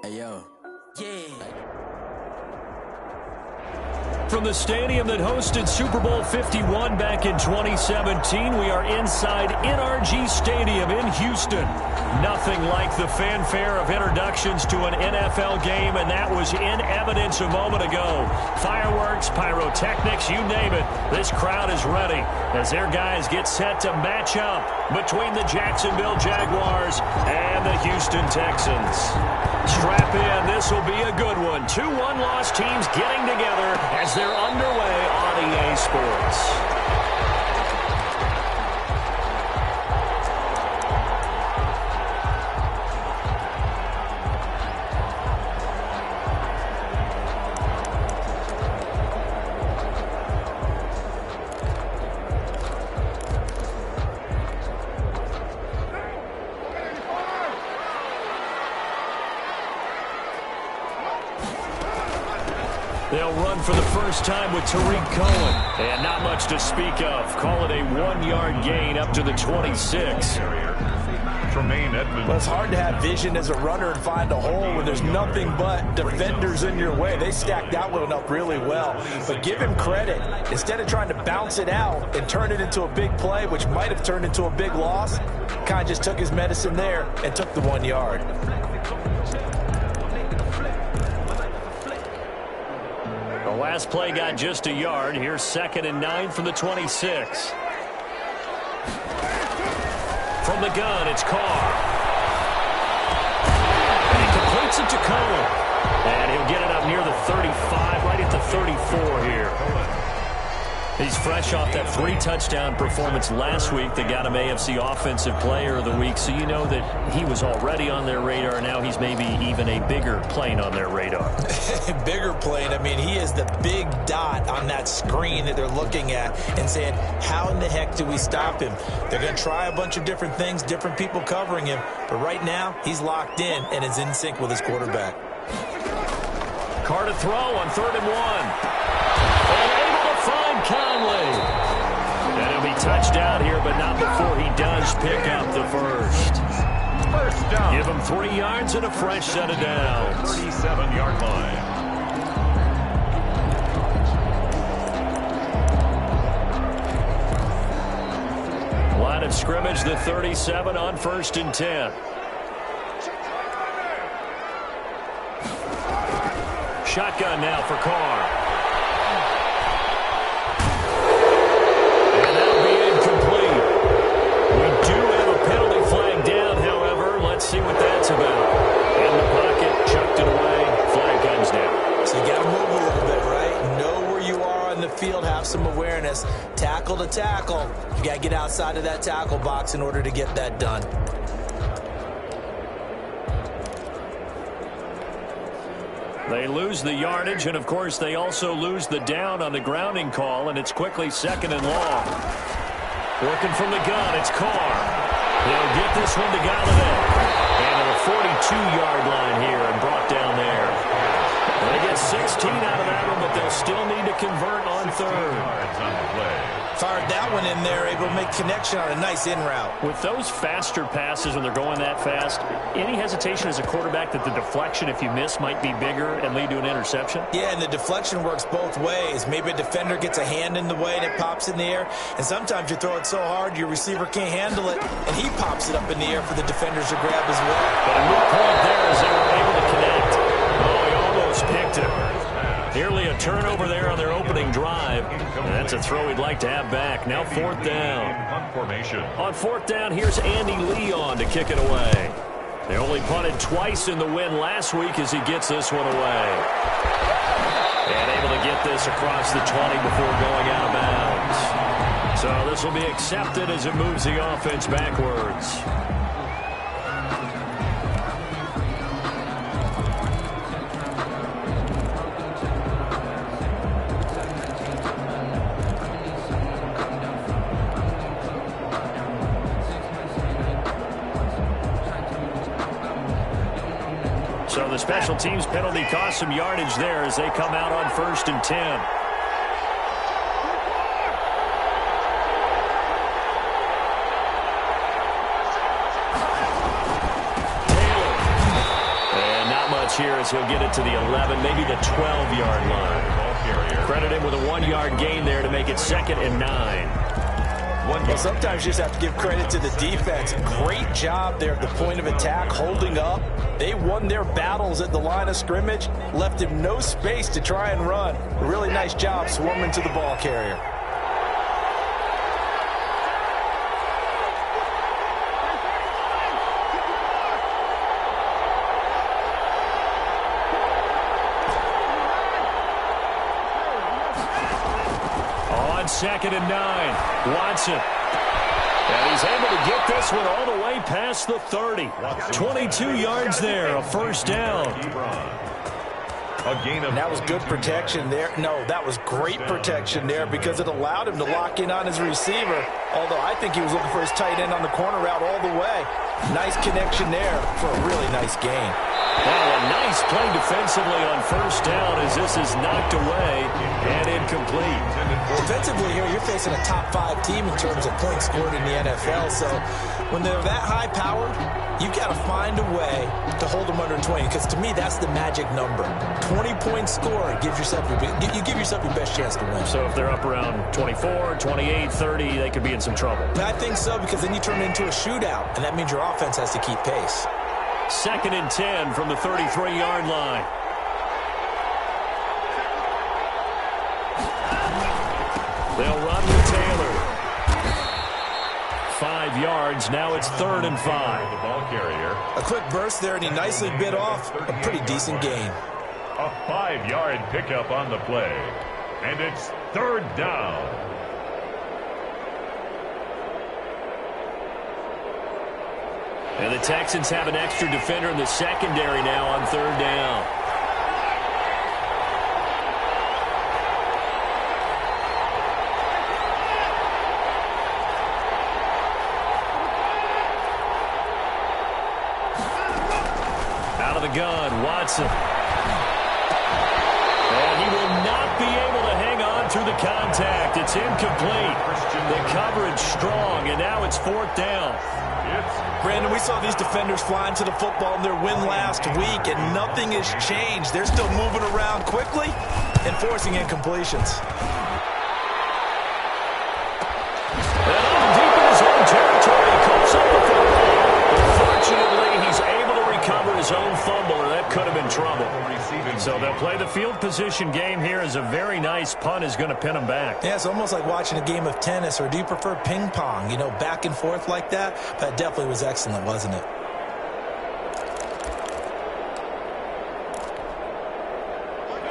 Hey, yo. Yeah. From the stadium that hosted Super Bowl 51 back in 2017, we are inside NRG Stadium in Houston. Nothing like the fanfare of introductions to an NFL game, and that was in evidence a moment ago. Fireworks, pyrotechnics, you name it. This crowd is ready as their guys get set to match up between the Jacksonville Jaguars and the Houston Texans. Strap in, this will be a good one. Two one-loss teams getting together as they're underway on EA Sports. They'll run for the first time with Tariq Cohen. And not much to speak of. Call it a 1-yard gain up to the 26. Well, it's hard to have vision as a runner and find a hole when there's nothing but defenders in your way. They stacked that one up really well. But give him credit. Instead of trying to bounce it out and turn it into a big play, which might have turned into a big loss, kind of just took his medicine there and took the 1 yard. The last play got just a yard. Here's 2nd and 9 from the 26. From the gun, it's Carr. And he completes it to Cohen. And he'll get it up near the 35, right at the 34 here. He's fresh off that 3-touchdown performance last week that got him AFC Offensive Player of the Week, so you know that he was already on their radar. Now he's maybe even a bigger plane on their radar. Bigger plane. I mean, he is the big dot on that screen that they're looking at and saying, how in the heck do we stop him? They're going to try a bunch of different things, different people covering him, but right now he's locked in and is in sync with his quarterback. Carr to throw on 3rd and 1. And able to find Conley. And he'll be touchdown here, but not before he does pick up the first. First down. Give him 3 yards and a fresh set of downs. 37-yard line. Line of scrimmage, the 37 on 1st and 10. Shotgun now for Carr. And that'll be incomplete. We do have a penalty flag down, however. Let's see what that's about. In the pocket, chucked it away. Flag comes down. So you got to move a little bit, right? Know where you are on the field, have some awareness. Tackle to tackle. You got to get outside of that tackle box in order to get that done. They lose the yardage, and, of course, they also lose the down on the grounding call, and it's quickly 2nd and long. Working from the gun, it's Carr. He'll get this one to Galladay. And to the 42-yard line here and brought down there. They get 16 out of that one, but they'll still need to convert on 3rd. Fired that one in there, able to make connection on a nice in route. With those faster passes when they're going that fast, any hesitation as a quarterback that the deflection, if you miss, might be bigger and lead to an interception? Yeah, and the deflection works both ways. Maybe a defender gets a hand in the way and it pops in the air, and sometimes you throw it so hard your receiver can't handle it, and he pops it up in the air for the defenders to grab as well. But a good point there as they were able to connect. Oh, he almost picked it. Nearly a turnover there on their opening drive. And that's a throw he'd like to have back. Now 4th down. On 4th down, here's Andy Leon to kick it away. They only punted twice in the win last week as he gets this one away. And able to get this across the 20 before going out of bounds. So this will be accepted as it moves the offense backwards. So the special teams penalty cost some yardage there as they come out on 1st and 10. yards here as he'll get it to the 11, maybe the 12-yard line. Credit him with a 1-yard gain there to make it 2nd and 9. Well, sometimes you just have to give credit to the defense. Great job there at the point of attack, holding up. They won their battles at the line of scrimmage, left him no space to try and run. A really nice job swarming to the ball carrier. On 2nd and 9, Watson. And he's able to get this one all the way past the 30. 22 yards there, a first down. And that was good protection there. No, that was great protection there because it allowed him to lock in on his receiver, although I think he was looking for his tight end on the corner route all the way. Nice connection there for a really nice gain. Well, a nice play defensively on first down as this is knocked away and incomplete. Defensively here, you're facing a top 5 team in terms of points scored in the NFL, so when they're that high-powered, you've got to find a way to hold them under 20, because to me, that's the magic number. 20-point score gives yourself you give yourself your best chance to win. So if they're up around 24, 28, 30, they could be in some trouble. I think so, because then you turn it into a shootout, and that means your offense has to keep pace. 2nd and 10 from the 33-yard line. They'll run with Taylor. 5 yards. Now it's 3rd and 5. The ball carrier. A quick burst there, and he nicely bit off a pretty decent gain. A 5-yard pickup on the play. And it's 3rd down. And the Texans have an extra defender in the secondary now on 3rd down. Out of the gun, Watson. And he will not be able to hang on through the contact. It's incomplete. The coverage strong, and now it's 4th down. Brandon, we saw these defenders flying to the football in their win last week, and nothing has changed. They're still moving around quickly and forcing incompletions. And on deep in his own territory, he coughs up the football. Unfortunately, he's able to recover his own fumble, or that could have been trouble. So they'll play the field position game here as a very nice punt is going to pin them back. Yeah, it's almost like watching a game of tennis, or do you prefer ping pong? You know, back and forth like that? That definitely was excellent, wasn't it?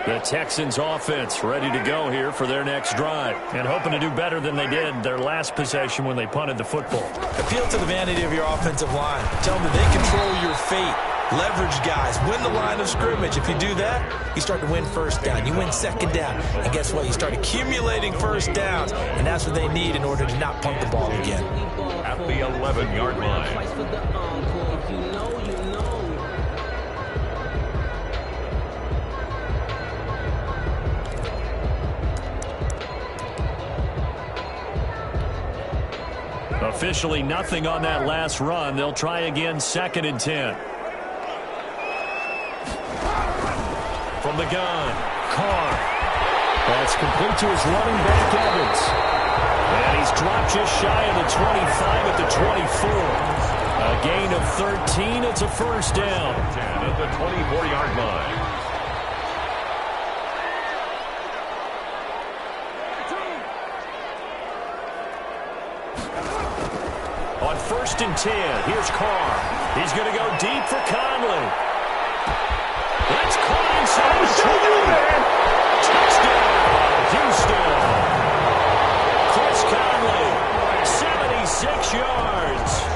The Texans offense ready to go here for their next drive and hoping to do better than they did their last possession when they punted the football. Appeal to the vanity of your offensive line. Tell them that they control your fate. Leverage guys. Win the line of scrimmage. If you do that, you start to win first down. You win 2nd down. And guess what? You start accumulating first downs. And that's what they need in order to not punt the ball again. At the 11-yard line. Officially nothing on that last run. They'll try again 2nd and 10. From the gun, Carr. That's complete to his running back, Evans. And he's dropped just shy of the 25 at the 24. A gain of 13. It's a first down. 10 at the 24-yard line. On 1st and 10, here's Carr. He's going to go deep for Conley. That's caught inside the 20. Touchdown, Houston. Chris Conley, 76 yards.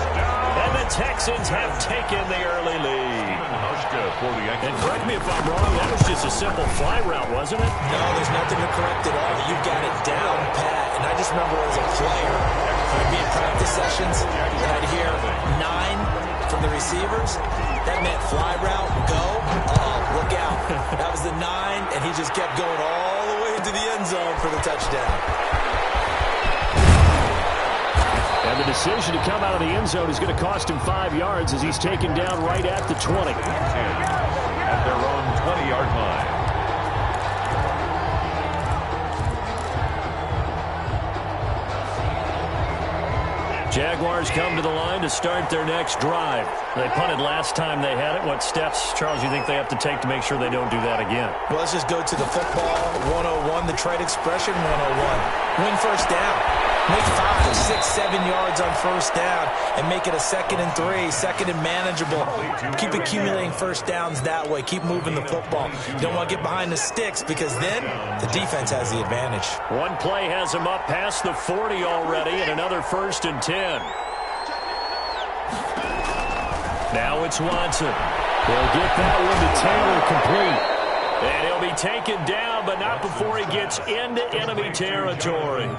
And the Texans have taken the early lead. And correct me if I'm wrong, that was just a simple fly route, wasn't it? No, there's nothing to correct at all. You've got it down pat. And I just remember as a player, I'd be in practice sessions, and I'd hear 9 from the receivers. That meant fly route, go, look out. That was the 9, and he just kept going all the way into the end zone for the touchdown. And the decision to come out of the end zone is going to cost him 5 yards as he's taken down right at the 20. at their own 20-yard line. Jaguars come to the line to start their next drive. They punted last time they had it. What steps, Charles, you think they have to take to make sure they don't do that again? Well, let's just go to the football 101, the trade expression 101. Win first down. Make 5, 6, 7 yards on first down and make it a 2nd and 3, 2nd and manageable. Keep accumulating first downs that way. Keep moving the football. You don't want to get behind the sticks because then the defense has the advantage. One play has him up past the 40 already and another 1st and 10. Now it's Watson. They'll get that one to Taylor complete. And he'll be taken down, but not before he gets into enemy territory.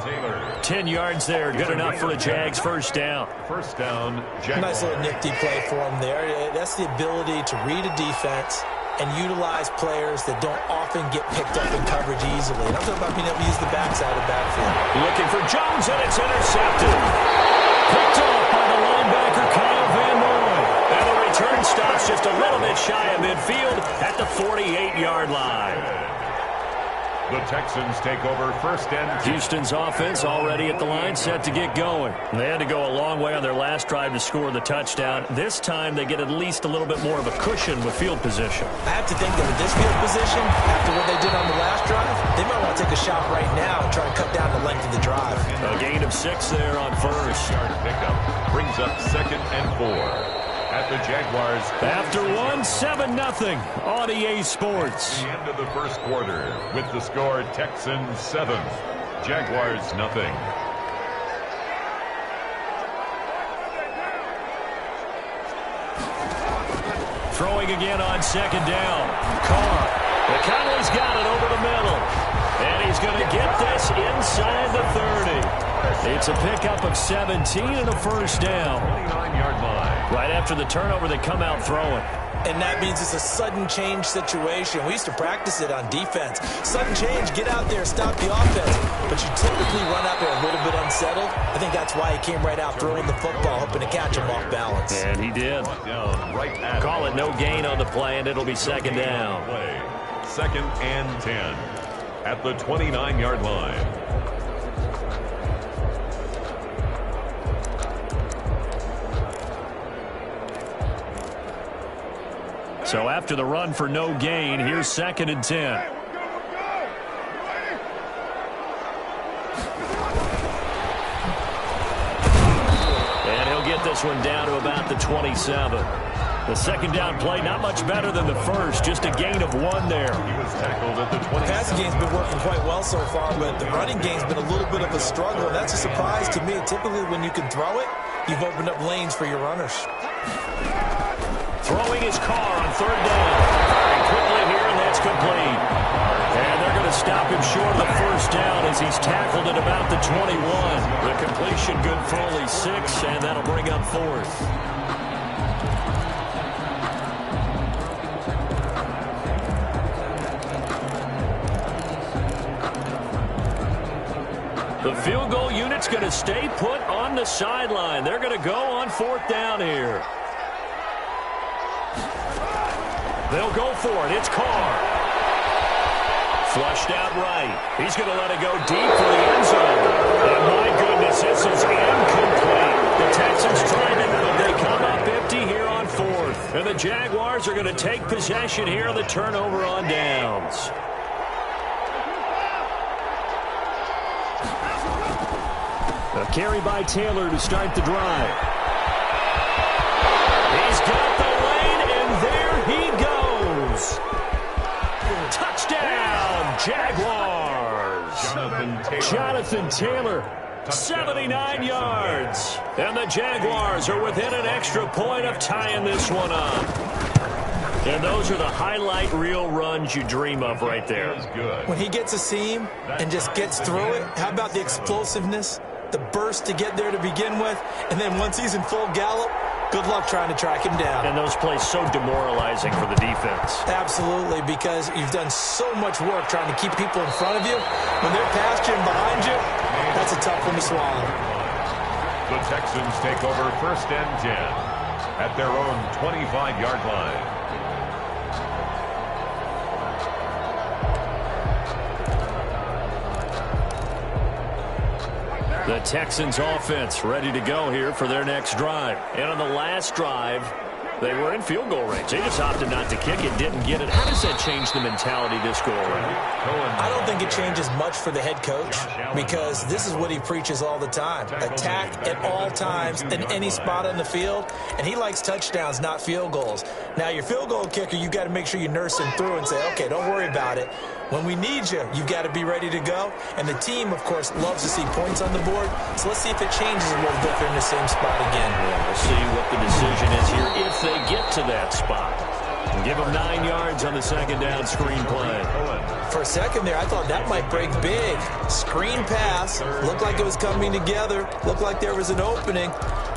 10 yards there, good enough for a Jags first down. First down, Jaguars. Nice little nifty play for him there. That's the ability to read a defense and utilize players that don't often get picked up in coverage easily. And I'm talking about being able to use the backside of the backfield. Looking for Jones, and it's intercepted. Picked off by the linebacker, Kyle Van Noy. And the return stops just a little bit shy of midfield at the 48-yard line. The Texans take over first and 10. Houston's offense already at the line, set to get going. They had to go a long way on their last drive to score the touchdown. This time they get at least a little bit more of a cushion with field position. I have to think that with this field position, after what they did on the last drive, they might want to take a shot right now and try to cut down the length of the drive. A gain of 6 there on first. Yard pickup brings up 2nd and 4. At the Jaguars. After 7-0 on EA Sports. The end of the first quarter with the score Texans 7, Jaguars nothing. Throwing again on 2nd down. Carr. McConnell's got it over the middle. And he's going to get this inside the 30. It's a pickup of 17 and a first down. 29-yard line. Right after the turnover, they come out throwing. And that means it's a sudden change situation. We used to practice it on defense. Sudden change, get out there, stop the offense. But you typically run out there a little bit unsettled. I think that's why he came right out throwing the football, hoping to catch him off balance. And he did. Right at Call it no gain on the play, and it'll be 2nd down. 2nd and 10 at the 29-yard line. So after the run for no gain, here's 2nd and 10. And he'll get this one down to about the 27. The 2nd down play, not much better than the first, just a gain of 1 there. He was tackled at the 20. The passing game's been working quite well so far, but the running game's been a little bit of a struggle. That's a surprise to me. Typically, when you can throw it, you've opened up lanes for your runners. Throwing his Carr on 3rd down. And quickly here, and that's complete. And they're going to stop him short of the first down as he's tackled at about the 21. The completion good for only 6, and that'll bring up 4th. The field goal unit's going to stay put on the sideline. They're going to go on 4th down here. They'll go for it. It's Carr. Flushed out right. He's going to let it go deep for the end zone. And my goodness, this is incomplete. The Texans tried to move. They come up empty here on 4th. And the Jaguars are going to take possession here on the turnover on downs. A carry by Taylor to start the drive. He's got the lane, and there he goes. Touchdown, Jaguars. Jonathan Taylor, 79 yards. And the Jaguars are within an extra point of tying this one up. And those are the highlight reel runs you dream of right there. When he gets a seam and just gets through it, how about the explosiveness, the burst to get there to begin with, and then once he's in full gallop, good luck trying to track him down. And those plays so demoralizing for the defense. Absolutely, because you've done so much work trying to keep people in front of you. When they're past you and behind you, that's a tough one to swallow. The Texans take over 1st and 10 at their own 25-yard line. The Texans offense ready to go here for their next drive. And on the last drive, they were in field goal range. They just opted not to kick it, didn't get it. How does that change the mentality this go around? I don't think it changes much for the head coach because this is what he preaches all the time. Attack at all times in any spot on the field, and he likes touchdowns, not field goals. Now, your field goal kicker, you've got to make sure you nurse him through and say, okay, don't worry about it. When we need you, you've got to be ready to go. And the team, of course, loves to see points on the board. So let's see if it changes a little bit if they're in the same spot again. Yeah, we'll see what the decision is here if they get to that spot. And give them 9 yards on the second down screen play. For a second there, I thought that might break big. Screen pass. Looked like it was coming together. Looked like there was an opening.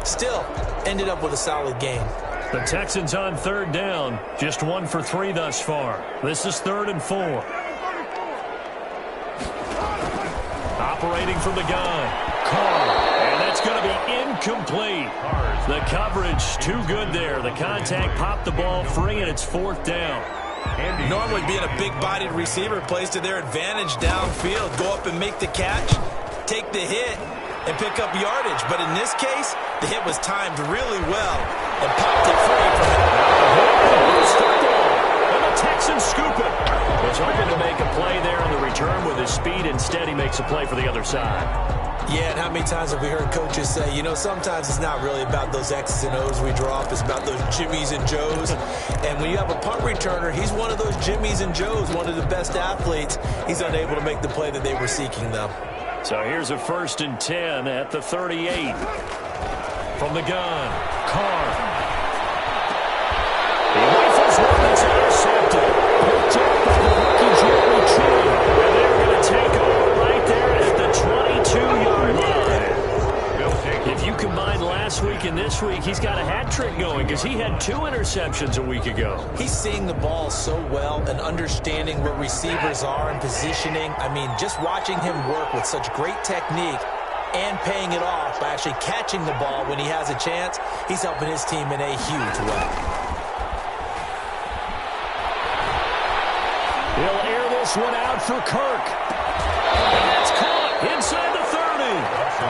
Still, ended up with a solid game. The Texans on third down. Just 1 for 3 thus far. This is 3rd and 4. Operating from the gun. Carr. And that's going to be incomplete. The coverage too good there. The contact popped the ball free, and it's 4th down. Normally being a big-bodied receiver plays to their advantage downfield. Go up and make the catch, take the hit, and pick up yardage. But in this case, the hit was timed really well and popped it free from it. And the Texans scoop it. Was hoping to make a play there on the return with his speed. Instead, he makes a play for the other side. Yeah, and how many times have we heard coaches say, you know, sometimes it's not really about those X's and O's we draw up. It's about those Jimmies and Joes. And when you have a punt returner, he's one of those Jimmies and Joes, one of the best athletes. He's unable to make the play that they were seeking, though. So here's a 1st and 10 at the 38. From the gun, Carr. He rifles one that's intercepted. Picked up by the rookie Jeremy True. And they're going to take over right there at the 22-yard line. If you combine last week and this week, he's got a hat trick going because he had 2 interceptions a week ago. He's seeing the ball so well and understanding where receivers are and positioning. I mean, just watching him work with such great technique and paying it off by actually catching the ball when he has a chance, he's helping his team in a huge way. He'll air this one out for Kirk. And that's caught inside the 30.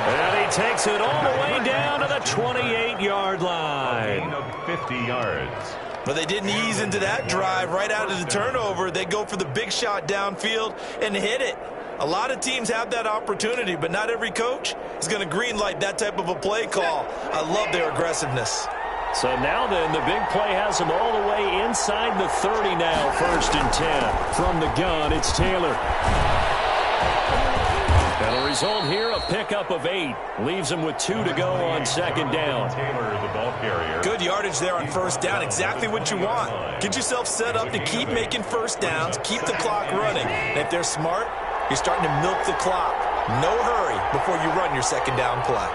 And he takes it all the way down to the 28-yard line. Gain of 50 yards. But they didn't ease into that drive right out of the turnover. They go for the big shot downfield and hit it. A lot of teams have that opportunity, but not every coach is going to greenlight that type of a play call. I love their aggressiveness. So now then, the big play has him all the way inside the 30 now, 1st and 10. From the gun, it's Taylor. And the result here, a pickup of 8. Leaves him with 2 to go on 2nd down. Taylor, the ball carrier. Good yardage there on 1st down, exactly what you want. Get yourself set up to keep making 1st downs, keep the clock running. And if they're smart, you're starting to milk the clock. No hurry before you run your 2nd down play.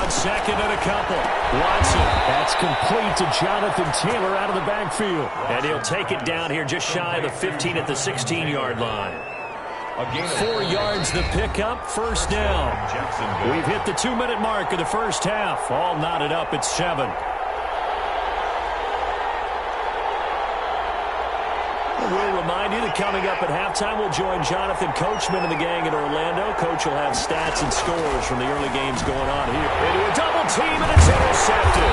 On 2nd and a couple. Watson. That's complete to Jonathan Taylor out of the backfield. And he'll take it down here just shy of the 15 at the 16-yard line. 4 yards the pickup, 1st down. We've hit the 2-minute mark of the first half. All knotted up at 7. We'll remind you that coming up at halftime, we'll join Jonathan Coachman and the gang in Orlando. Coach will have stats and scores from the early games going on here. Into a double team, and it's intercepted.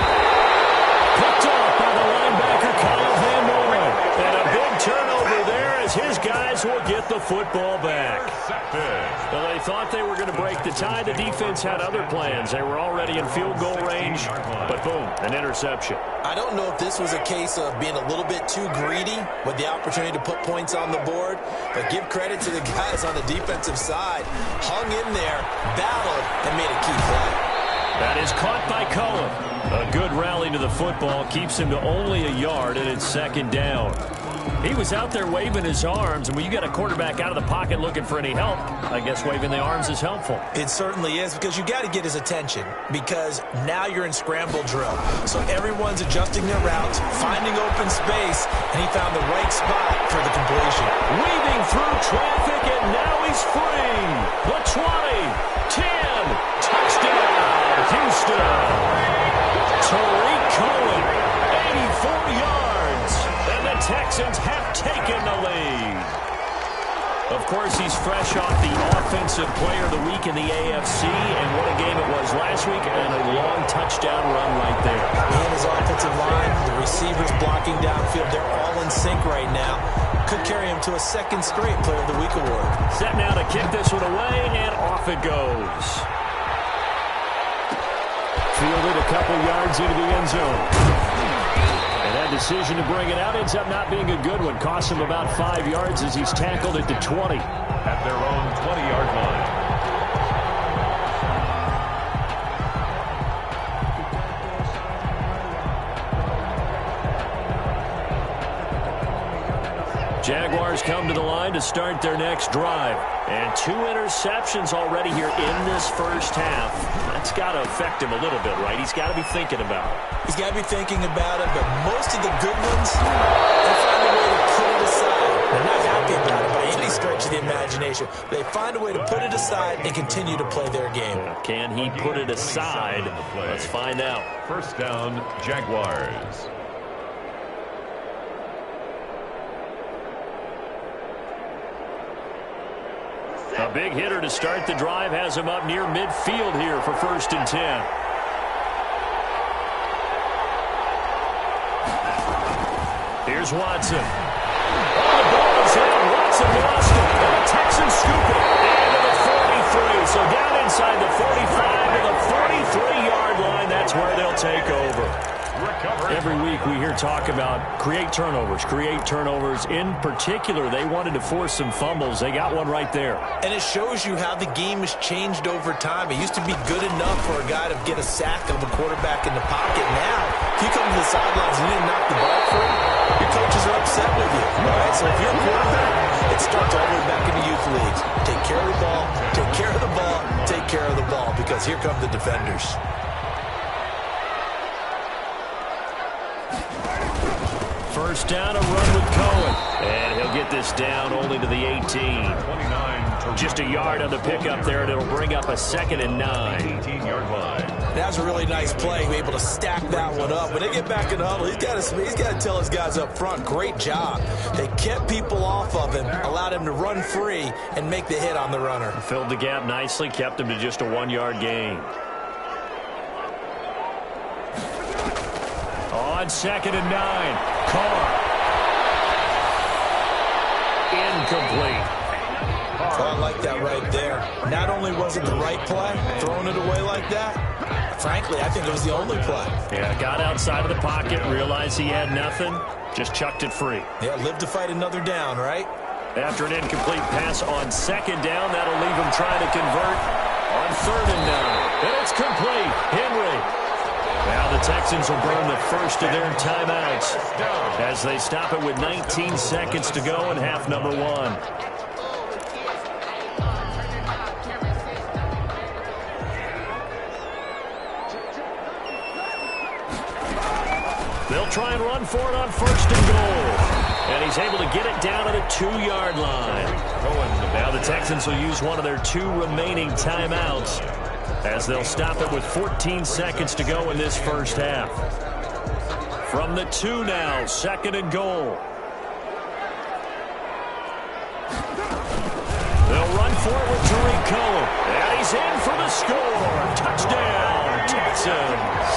Picked off by the linebacker, Kyle Van Noy. And a big turnover there as his guys will get the football back. Well, they thought they were going to break the tie. The defense had other plans. They were already in field goal range, but boom, an interception. I don't know if this was a case of being a little bit too greedy with the opportunity to put points on the board, but give credit to the guys on the defensive side. Hung in there, battled, and made a key play. That is caught by Cohen. A good rally to the football keeps him to only a yard, and it's 2nd down. He was out there waving his arms, and when you got a quarterback out of the pocket looking for any help, I guess waving the arms is helpful. It certainly is, because you got to get his attention, because now you're in scramble drill. So everyone's adjusting their routes, finding open space, and he found the right spot for the completion. Weaving through traffic, and now he's free. The 20, 10, touchdown, Houston. Tariq Cohen, 84 yards. And the Texans have taken the lead. course, he's fresh off the Offensive Player of the Week in the AFC, and what a game it was last week, and a long touchdown run right there. He and his offensive line, the receivers blocking downfield, they're all in sync right now. Could carry him to a second straight Player of the Week award. Set now to kick this one away, and off it goes. Fielded a couple yards into the end zone. And that decision to bring it out ends up not being a good one. Costs him about 5 yards as he's tackled at the 20. At their own 20-yard line. Jaguars come to the line to start their next drive. And 2 interceptions already here in this first half. That's got to affect him a little bit, right? He's got to be thinking about it. He's got to be thinking about it, but most of the good ones, they find a way to put it aside. They're not happy about it by any stretch of the imagination. They find a way to put it aside and continue to play their game. Can he put it aside? Let's find out. First down, Jaguars. A big hitter to start the drive has him up near midfield here for 1st and 10. Here's Watson. The ball is in. Watson lost it. And the Texans scoop it. Into the 43. So down inside the 45 to the 43-yard line. That's where they'll take over. Every week we hear talk about create turnovers. In particular, they wanted to force some fumbles. They got one right there. And it shows you how the game has changed over time. It used to be good enough for a guy to get a sack of a quarterback in the pocket. Now, if you come to the sidelines and you didn't knock the ball free, your coaches are upset with you. All right? So if you're a quarterback, it starts all the way back in the youth leagues. Take care of the ball, take care of the ball, take care of the ball, because here come the defenders. First down, a run with Cohen. And he'll get this down only to the 18. Just a yard on the pickup there, and it'll bring up a 2nd and 9. 18-yard line. That was a really nice play. Be able to stack that one up. When they get back in the huddle, he's got to tell his guys up front, great job. They kept people off of him, allowed him to run free, and make the hit on the runner. Filled the gap nicely, kept him to just a 1-yard gain. On 2nd and 9. Carr. Incomplete. I like that right there. Not only was it the right play, throwing it away like that, frankly, I think it was the only play. Yeah, got outside of the pocket, realized he had nothing, just chucked it free. Yeah, live to fight another down, right? After an incomplete pass on 2nd down, that'll leave him trying to convert on 3rd and 9. And it's complete. Henry. Now the Texans will burn the first of their timeouts as they stop it with 19 seconds to go in half number 1. They'll try and run for it on 1st and goal. And he's able to get it down to the 2-yard line. Now the Texans will use one of their 2 remaining timeouts, as they'll stop it with 14 seconds to go in this first half. From the 2 now, 2nd and goal. They'll run for it with Tariq Cohen. And he's in for the score. Touchdown, Texans.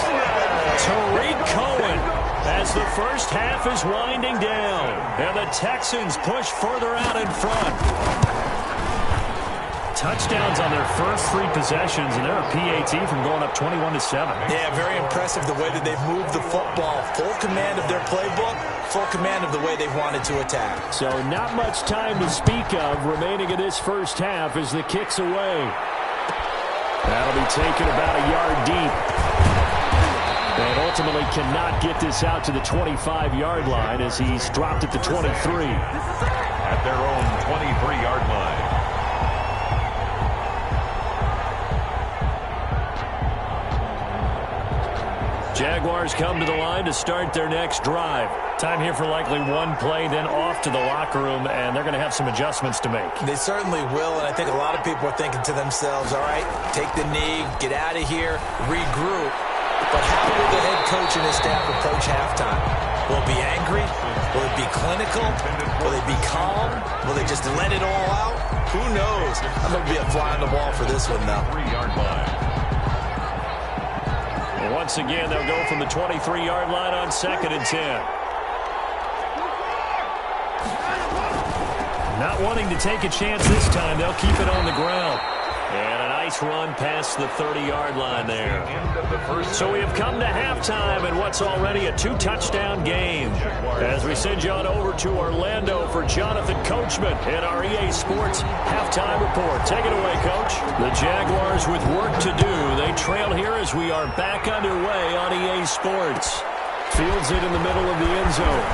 Tariq Cohen, as the first half is winding down. And the Texans push further out in front. Touchdowns on their first 3 possessions, and they're a PAT from going up 21-7. Yeah, very impressive the way that they've moved the football. Full command of their playbook, full command of the way they've wanted to attack. So not much time to speak of remaining in this first half as the kick's away. That'll be taken about a yard deep. And ultimately cannot get this out to the 25-yard line as he's dropped at the 23. At their own 23-yard line. Jaguars come to the line to start their next drive. Time here for likely one play, then off to the locker room, and they're going to have some adjustments to make. They certainly will, and I think a lot of people are thinking to themselves, all right, take the knee, get out of here, regroup. But how will the head coach and his staff approach halftime? Will it be angry? Will it be clinical? Will they be calm? Will they just let it all out? Who knows? I'm going to be a fly on the wall for this one now. 3-yard line. Well, once again, they'll go from the 23-yard line on 2nd and 10. Not wanting to take a chance this time, they'll keep it on the ground. And a nice run past the 30-yard line there. So we have come to halftime in what's already a 2-touchdown game. As we send you on over to Orlando for Jonathan Coachman in our EA Sports Halftime Report. Take it away, Coach. The Jaguars with work to do. They trail here as we are back underway on EA Sports. Fields it in the middle of the end zone.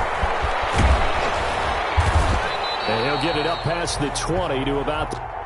And he'll get it up past the 20 to about the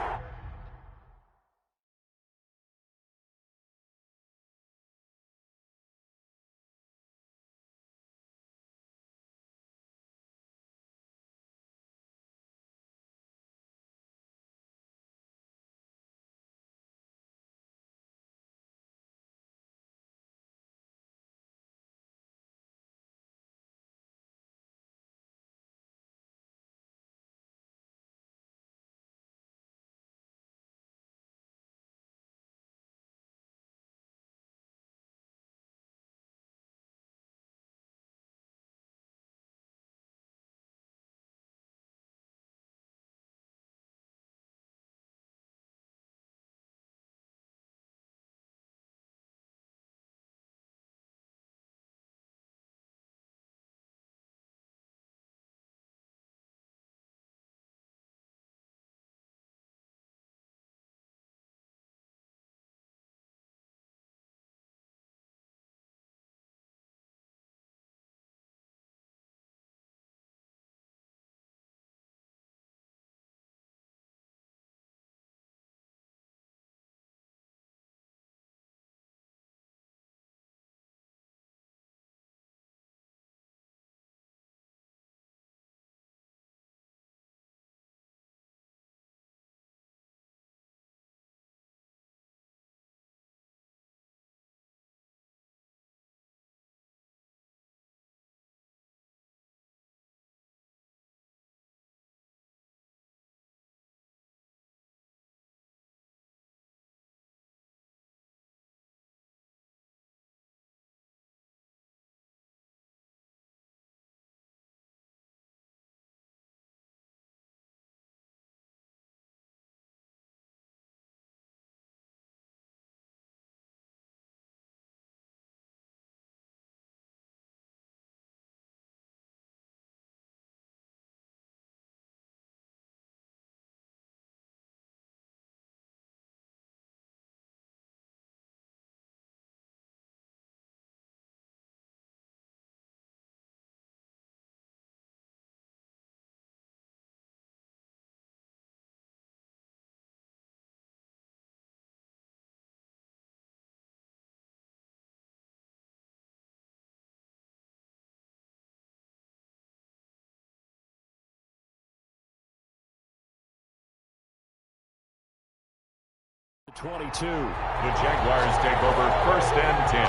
The 22. The Jaguars take over 1st and 10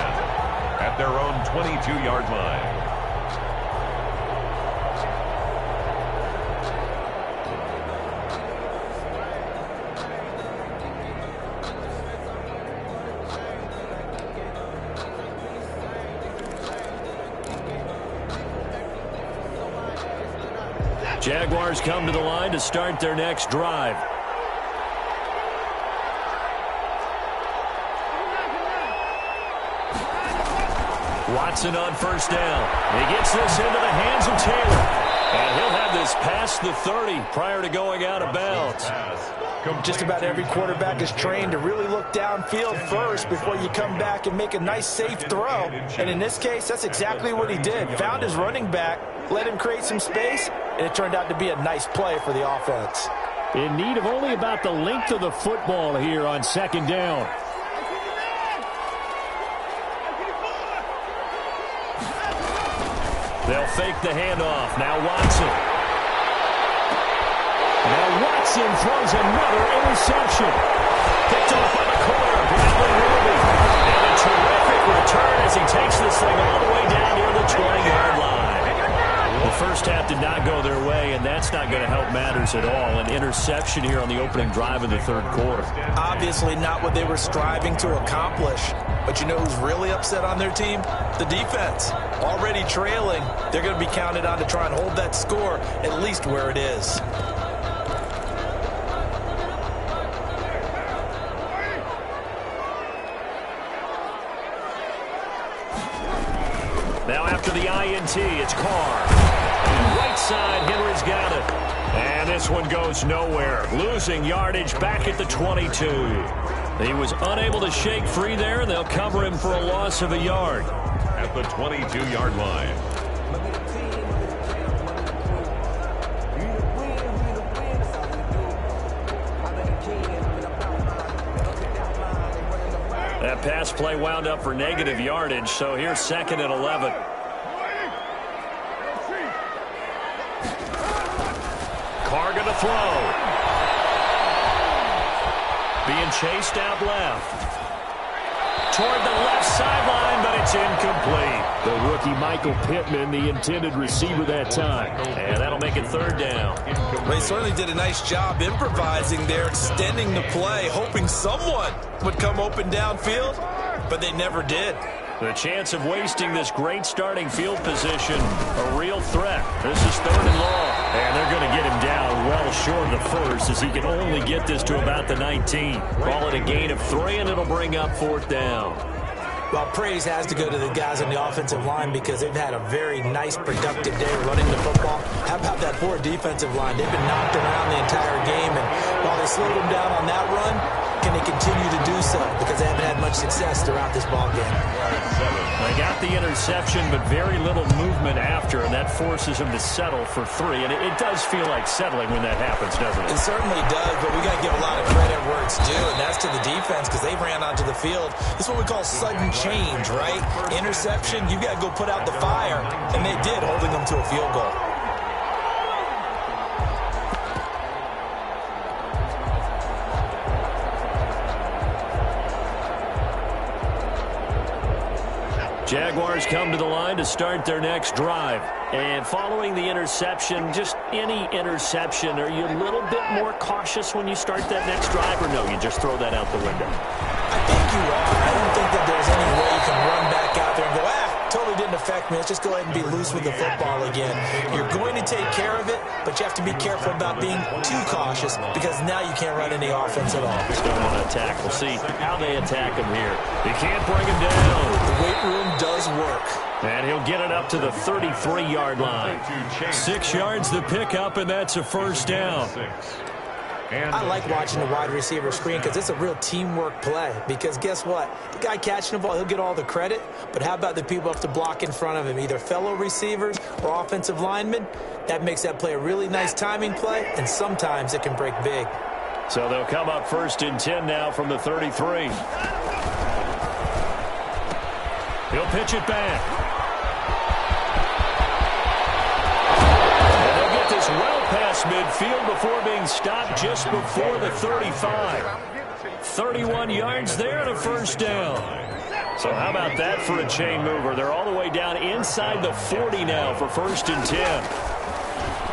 at their own 22-yard line. Jaguars come to the line to start their next drive. Watson on 1st down. He gets this into the hands of Taylor. And he'll have this past the 30 prior to going out of bounds. Just about every quarterback is trained to really look downfield first before you come back and make a nice, safe throw. And in this case, that's exactly what he did. Found his running back, let him create some space, and it turned out to be a nice play for the offense. In need of only about the length of the football here on 2nd down. They'll fake the handoff. Now Watson. Now Watson throws another interception. Picked off by the corner, Bradley Roby. And a terrific return as he takes this thing all the way down near the 20-yard line. pass at all. An interception here on the opening drive of the third quarter. Obviously not what they were striving to accomplish. But you know who's really upset on their team? The defense. Already trailing. They're going to be counted on to try and hold that score at least where it is. Now after the INT, it's Carr. Right side, Henry's got it. And this one goes nowhere. Losing yardage back at the 22. He was unable to shake free there, and they'll cover him for a loss of a yard. At the 22-yard line. That pass play wound up for negative yardage, so here's 2nd and 11. Carr going to throw. Being chased out left. Toward the left sideline, but it's incomplete. The rookie Michael Pittman, the intended receiver that time. And that'll make it 3rd down. They certainly did a nice job improvising there, extending the play, hoping someone would come open downfield, but they never did. The chance of wasting this great starting field position, a real threat. This is 3rd and long. And they're going to get him down well short of the first, as he can only get this to about the 19. Call it a gain of 3, and it'll bring up 4th down. Well, praise has to go to the guys on the offensive line because they've had a very nice, productive day running the football. How about that poor defensive line? They've been knocked around the entire game, and while they slowed them down on that run, can they continue to do so? Because they haven't had much success throughout this ball game. They got the interception, but very little movement after, and that forces them to settle for 3. And it does feel like settling when that happens, doesn't it? It certainly does, but we got to give a lot of credit where it's due, and that's to the defense because they ran onto the field. This is what we call sudden change, right? Interception, you got to go put out the fire, and they did, holding them to a field goal. Jaguars come to the line to start their next drive. And following the interception, just any interception, are you a little bit more cautious when you start that next drive, or no, you just throw that out the window? I think you are. I don't think that there's any way you can run back out there and go, totally didn't affect me. Let's just go ahead and be loose with the football again. You're going to take care of it, but you have to be careful about being too cautious because now you can't run any offense at all. Just don't want to attack. We'll see how they attack him here. They can't bring him down. The weight room does work. And he'll get it up to the 33-yard line. 6 yards the pickup, and that's a 1st down. I like watching the wide receiver screen because it's a real teamwork play. Because guess what? The guy catching the ball, he'll get all the credit. But how about the people who have to block in front of him, either fellow receivers or offensive linemen? That makes that play a really nice timing play, and sometimes it can break big. So they'll come up 1st and 10 now from the 33. He'll pitch it back. Well past midfield before being stopped just before the 35. 31 yards there and a 1st down. So how about that for a chain mover? They're all the way down inside the 40 now for 1st and 10.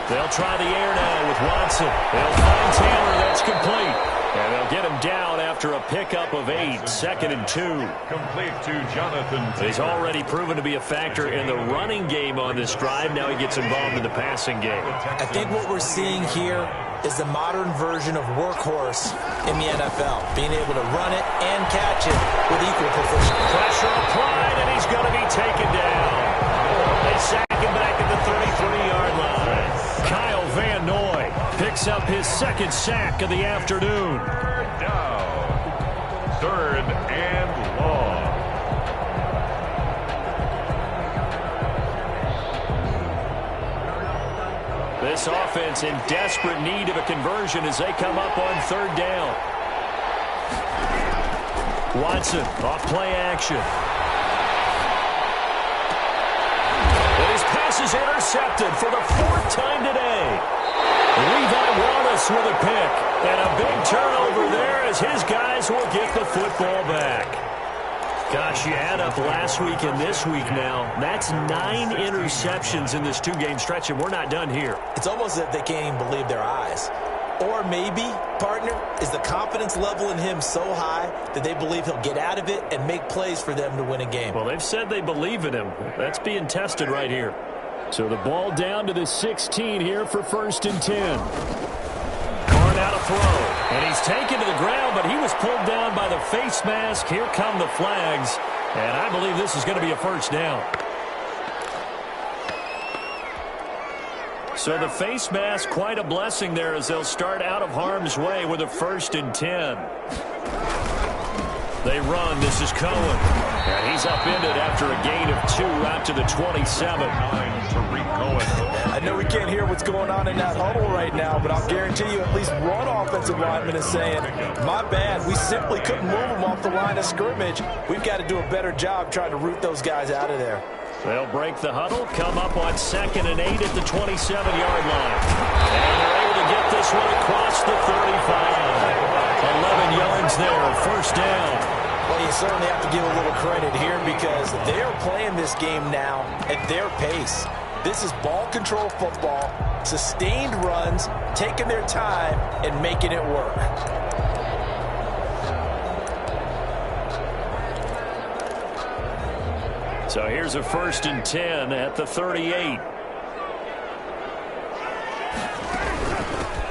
They'll try the air now with Watson. They'll find Taylor. That's complete. And they'll get him down after a pickup of 8. 2nd and 2. Complete to Jonathan Taylor. He's already proven to be a factor in the running game on this drive. Now he gets involved in the passing game. I think what we're seeing here is the modern version of workhorse in the NFL. Being able to run it and catch it with equal proficiency. Pressure applied, and he's going to be taken down. They sack him back at the 33-yard line. Kyle Van Noy picks up his 2nd sack of the afternoon. 3rd down. 3rd and long. This offense in desperate need of a conversion as they come up on 3rd down. Watson off play action. And his pass is intercepted for the 4th time today. Levi Wallace with a pick. And a big turnover there as his guys will get the football back. Gosh, you add up last week and this week now. That's 9 interceptions in this 2-game stretch, and we're not done here. It's almost as if they can't even believe their eyes. Or maybe, partner, is the confidence level in him so high that they believe he'll get out of it and make plays for them to win a game. Well, they've said they believe in him. That's being tested right here. So the ball down to the 16 here for 1st and 10. Carr now to throw. And he's taken to the ground, but he was pulled down by the face mask. Here come the flags. And I believe this is going to be a 1st down. So the face mask, quite a blessing there as they'll start out of harm's way with a 1st and 10. They run. This is Cohen. And he's upended after a gain of 2 out to the 27. I know we can't hear what's going on in that huddle right now, but I'll guarantee you at least one offensive lineman is saying, my bad, we simply couldn't move them off the line of scrimmage. We've got to do a better job trying to root those guys out of there. They'll break the huddle, come up on 2nd and 8 at the 27-yard line. And they're able to get this one across the 35. 11 yards there, 1st down. Well, you certainly have to give a little credit here because they're playing this game now at their pace. This is ball control football, sustained runs, taking their time, and making it work. So here's a 1st and 10 at the 38.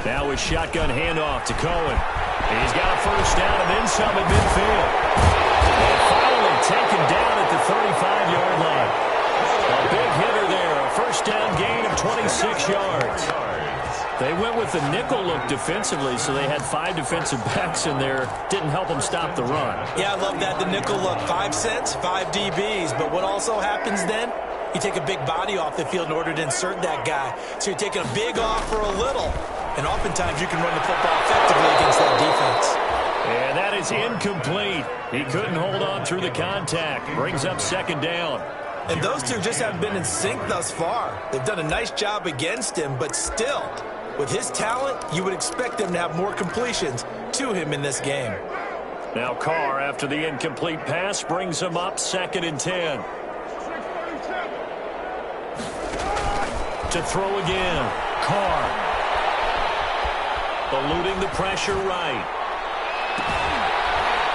Now a shotgun handoff to Cohen. He's got a 1st down and then some at midfield. And finally taken down at the 35-yard line. A big hitter there, a 1st down gain of 26 yards. They went with the nickel look defensively, so they had 5 defensive backs in there. Didn't help them stop the run. Yeah, I love that, the nickel look. 5 cents, 5 DBs. But what also happens then? You take a big body off the field in order to insert that guy. So you're taking a big off for a little. And oftentimes you can run the football effectively against that defense. And that is incomplete. He couldn't hold on through the contact. Brings up 2nd down. And those two just haven't been in sync thus far. They've done a nice job against him, but still, with his talent, you would expect them to have more completions to him in this game. Now Carr, after the incomplete pass, brings him up 2nd and 10. To throw again. Carr. Eluding the pressure right.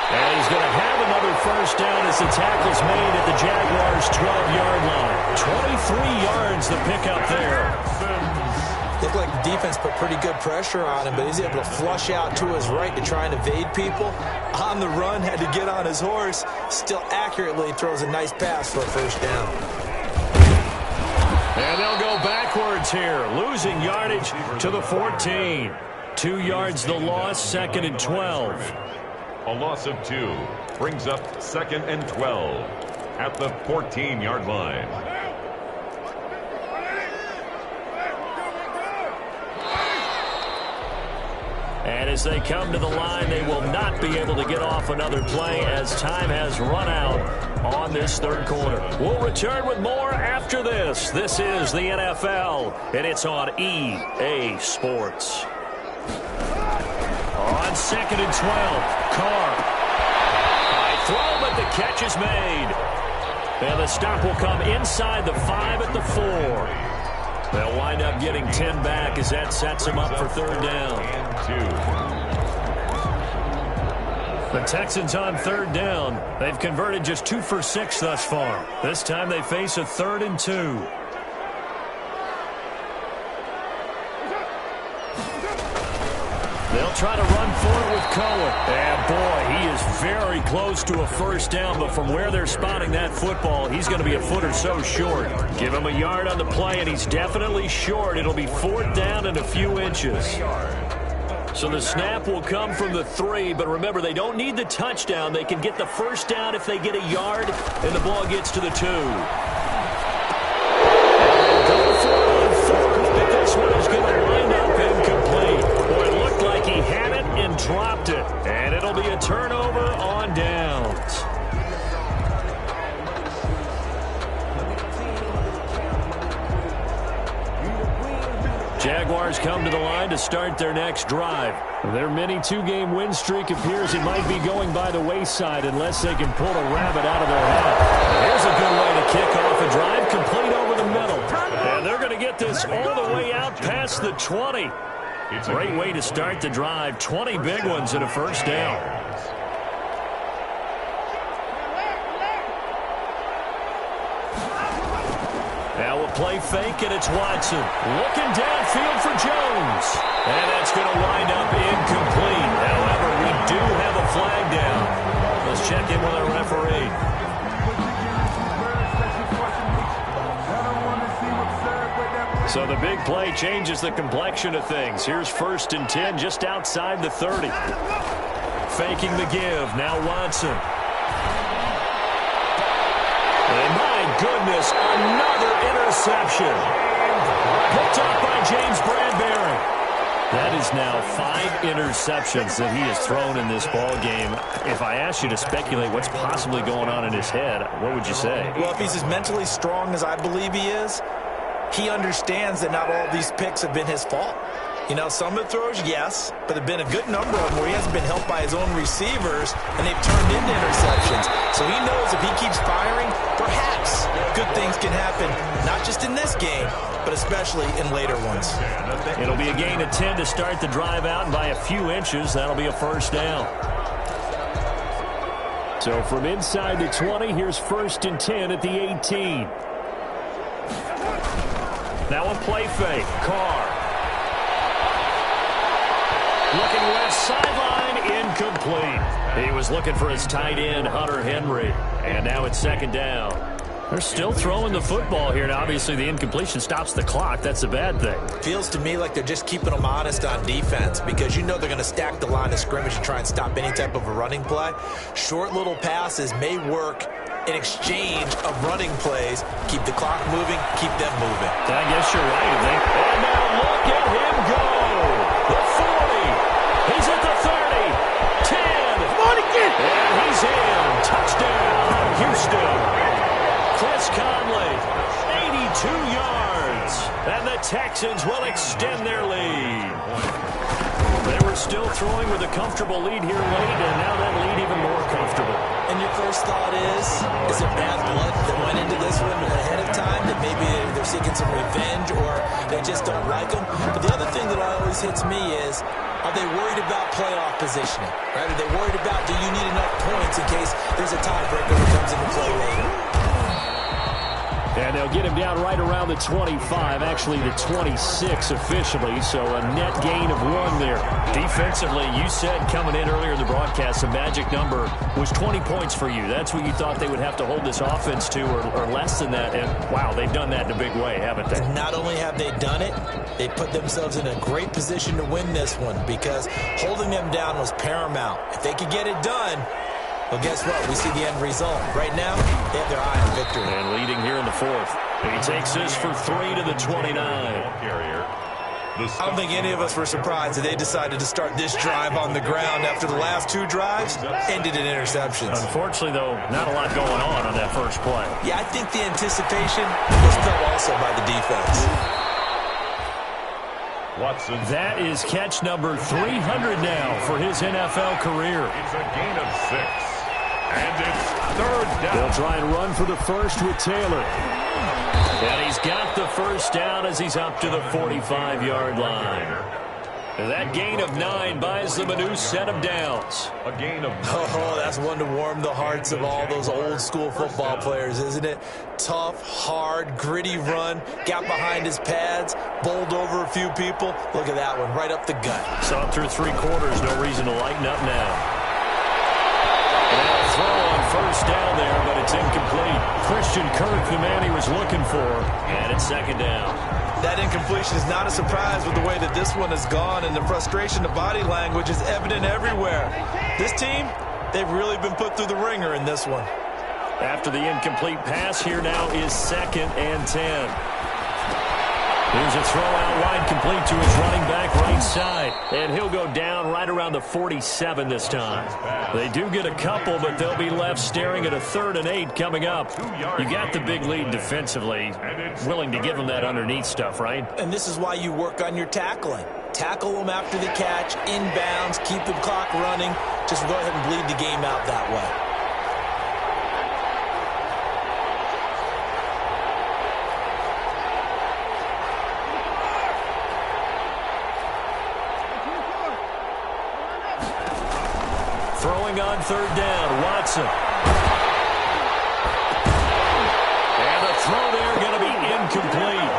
And he's going to have another 1st down as the tackle's made at the Jaguars' 12-yard line. 23 yards the pickup there. Looked like the defense put pretty good pressure on him, but he's able to flush out to his right to try and evade people. On the run, had to get on his horse. Still accurately throws a nice pass for a 1st down. And they'll go backwards here, losing yardage to the 14. 2 yards the loss, 2nd and 12. A loss of 2 brings up 2nd and 12 at the 14-yard line. And as they come to the line, they will not be able to get off another play as time has run out on this 3rd quarter. We'll return with more after this. This is the NFL, and it's on EA Sports. On 2nd and 12, Carr. High throw, but the catch is made. And the stop will come inside the 5 at the 4. They'll wind up getting 10 back as that sets them up for 3rd down. The Texans on 3rd down. They've converted just 2 for 6 thus far. This time they face a 3rd and 2. They'll try to run for it with Cohen. And boy, he is very close to a 1st down, but from where they're spotting that football, he's going to be a foot or so short. Give him a yard on the play, and he's definitely short. It'll be 4th down and a few inches. So the snap will come from the 3, but remember, they don't need the touchdown. They can get the 1st down if they get a yard, and the ball gets to the 2. Go for it on 4th, but this one is going to wind up incomplete. Boy, it looked like he had it and dropped it, and it'll be a turnover on downs. Jaguars come to the line to start their next drive. Their mini two-game win streak appears it might be going by the wayside unless they can pull a rabbit out of their hat. Here's a good way to kick off a drive, complete over the middle. And they're going to get this all the way out past the 20. Great way to start the drive. 20 big ones and a first down. Now a play fake, and it's Watson. Looking downfield for Jones. And that's going to wind up incomplete. However, we do have a flag down. Let's check in with our referee. So the big play changes the complexion of things. Here's 1st and 10 just outside the 30. Faking the give. Now Watson. And my goodness, another interception. Picked up by James Bradbury. That is now 5 interceptions that he has thrown in this ball game. If I asked you to speculate what's possibly going on in his head, what would you say? Well, if he's as mentally strong as I believe he is, he understands that not all these picks have been his fault. You know, some of the throws, yes, but there have been a good number of them where he hasn't been helped by his own receivers, and they've turned into interceptions. So he knows if he keeps firing, perhaps good things can happen, not just in this game, but especially in later ones. It'll be a gain of 10 to start the drive out, and by a few inches, that'll be a first down. So from inside the 20, here's 1st and 10 at the 18. Now a play fake. Carr. Looking left sideline, incomplete. He was looking for his tight end, Hunter Henry. And now it's 2nd down. They're still throwing the football here. Now, obviously, the incompletion stops the clock. That's a bad thing. Feels to me like they're just keeping them honest on defense because you know they're going to stack the line of scrimmage and try and stop any type of a running play. Short little passes may work in exchange of running plays. Keep the clock moving, keep them moving. I guess you're right, I think. And now look at him go. The 40. He's at the 30. 10. Come on again. And he's in. Touchdown, Houston. Chris Conley, 82 yards. And the Texans will extend their lead. They were still throwing with a comfortable lead here late, and now that lead even more comfortable. And your first thought is it bad blood that went into this one ahead of time, that maybe they're seeking some revenge or they just don't like them? But the other thing that always hits me is, are they worried about playoff positioning? Right? Are they worried about, do you need enough points in case there's a tiebreaker that comes into play later? And they'll get him down right around the 25, actually the 26 officially, so a net gain of 1 there. Defensively, you said coming in earlier in the broadcast, the magic number was 20 points for you. That's what you thought they would have to hold this offense to, or less than that. And, wow, they've done that in a big way, haven't they? Not only have they done it, they put themselves in a great position to win this one because holding them down was paramount. If they could get it done, well, guess what? We see the end result. Right now, they have their eye on victory. And leading here in the 4th. He takes this for 3 to the 29. I don't think any of us were surprised that they decided to start this drive on the ground after the last 2 drives ended in interceptions. Unfortunately, though, not a lot going on that first play. Yeah, I think the anticipation was felt also by the defense. Watson. That is catch number 300 now for his NFL career. It's a gain of 6. And it's 3rd down. They'll try and run for the first with Taylor. And he's got the first down as he's up to the 45-yard line. And that gain of 9 buys them a new set of downs. A gain of 9. Oh, that's one to warm the hearts of all those old-school football players, isn't it? Tough, hard, gritty run, got behind his pads, bowled over a few people. Look at that one, right up the gut. Saw through 3 quarters, no reason to lighten up now. And throw on first down there, but it's incomplete. Christian Kirk, the man he was looking for, and it's 2nd down. That incompletion is not a surprise with the way that this one has gone, and the frustration, the body language is evident everywhere. This team, they've really been put through the ringer in this one. After the incomplete pass, here now is 2nd and 10. Here's a throw out wide, complete to his running back right side. And he'll go down right around the 47 this time. They do get a couple, but they'll be left staring at a 3rd and 8 coming up. You got the big lead defensively. Willing to give them that underneath stuff, right? And this is why you work on your tackling. Tackle them after the catch, inbounds, keep the clock running. Just go ahead and bleed the game out that way. Throwing on 3rd down, Watson. And the throw there going to be incomplete.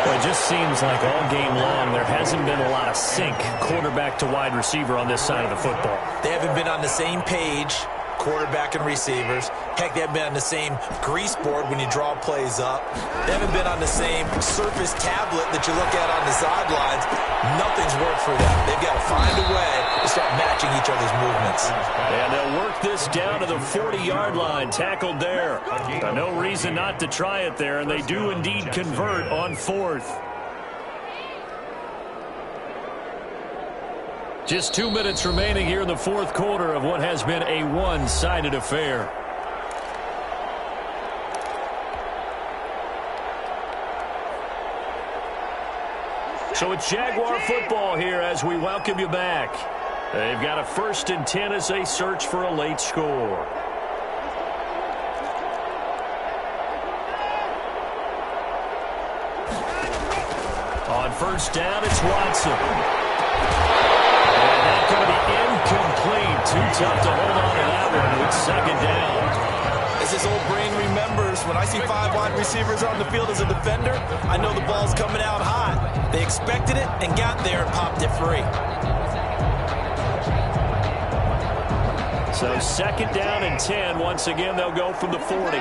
Well, it just seems like all game long there hasn't been a lot of sync quarterback to wide receiver on this side of the football. They haven't been on the same page, quarterback and receivers. Heck, they haven't been on the same grease board when you draw plays up. They haven't been on the same surface tablet that you look at on the sidelines. Nothing's worked for them. They've got to find a way to start matching each other's movements. And they'll work this down to the 40-yard line, tackled there. No reason not to try it there, and they do indeed convert on 4th. Just 2 minutes remaining here in the 4th quarter of what has been a one-sided affair. So it's Jaguar football here as we welcome you back. They've got a 1st and 10 as they search for a late score. On 1st down, it's Watson. And that's going to be incomplete. Too tough to hold on to that one with 2nd down. As his old brain remembers, when I see 5 wide receivers on the field as a defender, I know the ball's coming out hot. They expected it and got there and popped it free. So 2nd down and 10. Once again, they'll go from the 40.